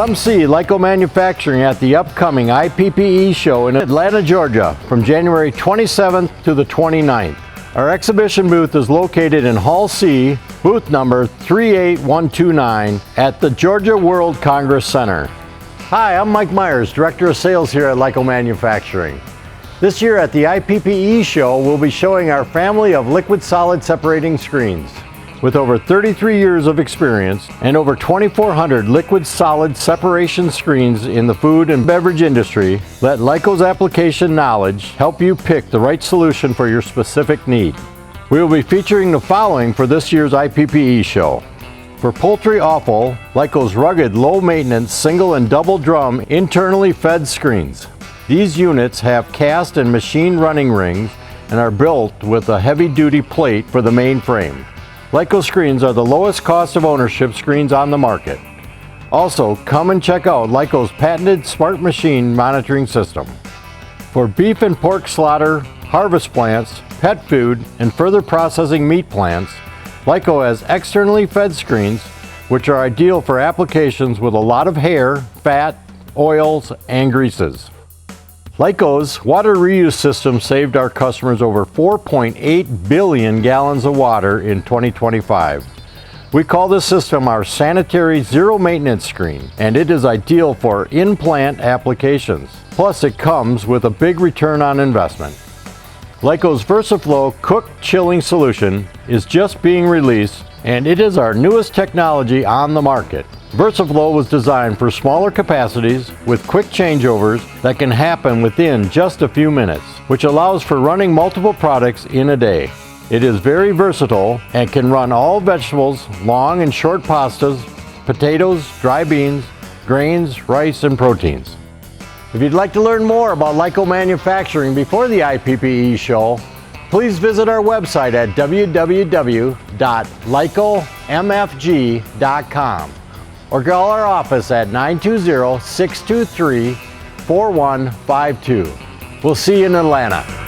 Come see Lyco Manufacturing at the upcoming IPPE show in Atlanta, Georgia from January 27th to the 29th. Our exhibition booth is located in Hall C, booth number 38129 at the Georgia World Congress Center. Hi, I'm Mike Myers, Director of Sales here at Lyco Manufacturing. This year at the IPPE show, we'll be showing our family of liquid-solid separating screens. With over 33 years of experience and over 2,400 liquid-solid separation screens in the food and beverage industry, let Lyco's application knowledge help you pick the right solution for your specific need. We will be featuring the following for this year's IPPE show. For poultry offal, Lyco's rugged, low-maintenance, single and double drum internally fed screens. These units have cast and machine running rings and are built with a heavy-duty plate for the main frame. Lyco screens are the lowest cost of ownership screens on the market. Also, come and check out Lyco's patented smart machine monitoring system. For beef and pork slaughter, harvest plants, pet food, and further processing meat plants, Lyco has externally fed screens which are ideal for applications with a lot of hair, fat, oils, and greases. Lyco's water reuse system saved our customers over 4.8 billion gallons of water in 2025. We call this system our sanitary zero maintenance screen, and it is ideal for in-plant applications. Plus, it comes with a big return on investment. Lyco's VersaFlow cooked chilling solution is just being released, and it is our newest technology on the market. VersaFlow was designed for smaller capacities with quick changeovers that can happen within just a few minutes, which allows for running multiple products in a day. It is very versatile and can run all vegetables, long and short pastas, potatoes, dry beans, grains, rice, and proteins. If you'd like to learn more about Lyco Manufacturing before the IPPE show, please visit our website at www.lycomfg.com. or call our office at 920-623-4152. We'll see you in Atlanta.